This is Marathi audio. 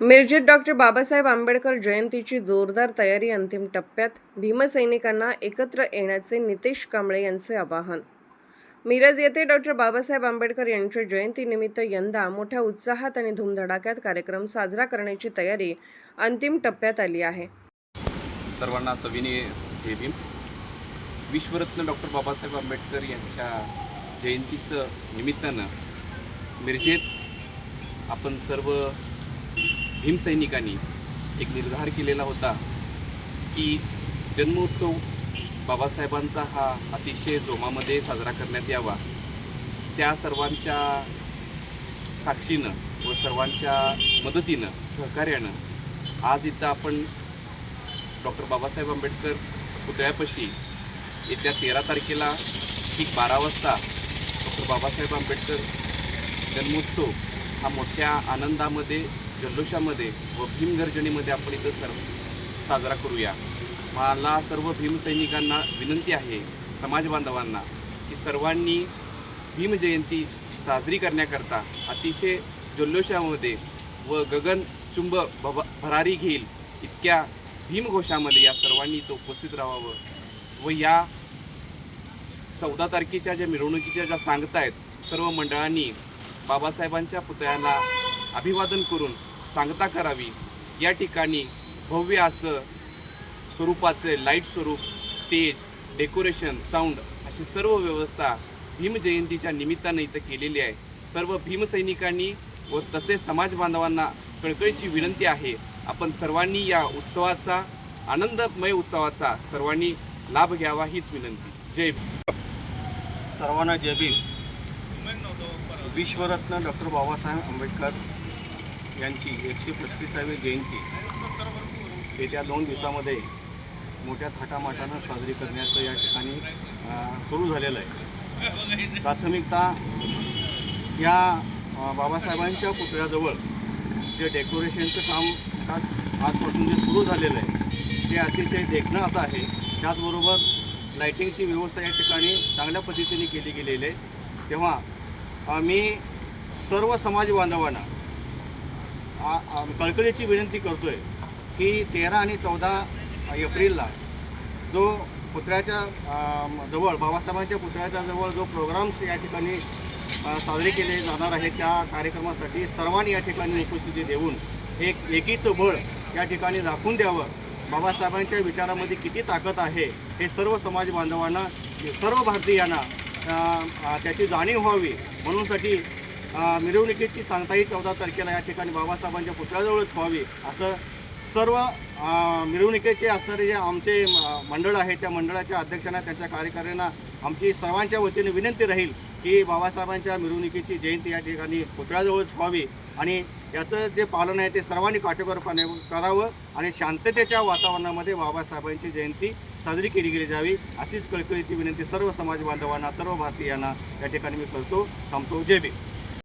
मिरजेत डॉक्टर बाबासाहेब आंबेडकर जयंतीची जोरदार तयारी अंतिम टप्प्यात. भीमसैनिकांना एकत्र येण्याचे नितेश कांबळे यांचे आवाहन. मिरज येथे डॉक्टर बाबासाहेब आंबेडकर यांच्या जयंतीनिमित्त यंदा मोठ्या उत्साहात आणि धूमधडाक्यात कार्यक्रम साजरा करण्याची तयारी अंतिम टप्प्यात आली आहे. सर्वांना सविनय जय भीम. विश्वरत्न डॉक्टर बाबासाहेब आंबेडकर यांच्या जयंतीचं निमित्तानं मिरजेत आपण सर्व भीमसैनिकांनी एक निर्धार केलेला होता की जन्मोत्सव बाबासाहेबांचा हा अतिशय जोमामध्ये साजरा करण्यात यावा. त्या सर्वांच्या साक्षीनं व सर्वांच्या मदतीनं सहकार्यानं आज इथं आपण डॉक्टर बाबासाहेब आंबेडकर पुतळ्यापाशी येत्या 13 तारखेला ठीक 12 वाजता डॉक्टर बाबासाहेब आंबेडकर जन्मोत्सव हा मोठ्या आनंदामध्ये, जल्लोषामध्ये व भीमगर्जनेमध्ये आपण इथं साजरा करूया. मला सर्व भीमसैनिकांना विनंती आहे, समाज बांधवांना, की सर्वांनी भीमजयंती साजरी करण्याकरता अतिशय जल्लोषामध्ये व गगनचुंब भरारी घेईल इतक्या भीमघोषामध्ये या सर्वांनी इथं उपस्थित राहावं व या 14 तारखेच्या ज्या मिरवणुकीच्या ज्या सांगतायत सर्व मंडळांनी बाबासाहेबांच्या पुतळ्याला अभिवादन करून सांगता करावी. या ठिकाणी भव्य असं स्वरूपाचे लाईट स्वरूप, स्टेज, डेकोरेशन, साऊंड अशी सर्व व्यवस्था भीमजयंतीच्या निमित्तानं इथं केलेली आहे. सर्व भीमसैनिकांनी व तसेच समाज बांधवांना कळकळीची विनंती आहे, आपण सर्वांनी या उत्सवाचा, आनंदमय उत्सवाचा सर्वांनी लाभ घ्यावा हीच विनंती. जय भीम. सर्वांना जय भीम. विश्वरत्न डॉक्टर बाबासाहेब आंबेडकर यांची 135वी जयंती येत्या 2 दिवसामध्ये मोठ्या थाटामाटानं साजरी करण्याचं या ठिकाणी सुरू झालेलं आहे. प्राथमिकतः या बाबासाहेबांच्या पुतळ्याजवळ जे डेकोरेशनचं काम आजपासून जे सुरू झालेलं आहे ते अतिशय देखणं असं आहे. त्याचबरोबर लाईटिंगची व्यवस्था या ठिकाणी चांगल्या पद्धतीने केली गेलेली आहे. तेव्हा मी सर्व समाज बांधवांना कळकळीची विनंती करतो आहे की 13 आणि 14 एप्रिलला जो पुतळ्याच्या जवळ, बाबासाहेबांच्या पुतळ्याच्या जवळ जो प्रोग्राम्स या ठिकाणी साजरे केले जाणार आहे, त्या कार्यक्रमासाठी सर्वांनी या ठिकाणी उपस्थिती देऊन एक एकीचं बळ या ठिकाणी दाखवून द्यावं. बाबासाहेबांच्या विचारामध्ये किती ताकद आहे हे सर्व समाज बांधवांना, सर्व भारतीयांना त्याची जाणीव व्हावी म्हणूनसाठी मिरवणुकीची सांगताही 14 तारखेला या ठिकाणी बाबासाहेबांच्या पुतळ्याजवळच व्हावी असं सर्व मिरवणुकीचे असणारे जे आमचे मंडळ आहे त्या मंडळाच्या अध्यक्षांना, त्यांच्या कार्यकाऱ्यांना आमची सर्वांच्या वतीने विनंती राहील की बाबासाहेबांच्या मिरवणुकीची जयंती या ठिकाणी पुतळ्याजवळच व्हावी आणि याचं जे पालन आहे ते सर्वांनी काटेकोरपणे करावं आणि शांततेच्या वातावरणामध्ये बाबासाहेबांची जयंती साजरी केली गेली जावी अशीच कळकळीची विनंती सर्व समाज बांधवांना, सर्व भारतीयांना या ठिकाणी मी करतो. थांबतो. जय भीम.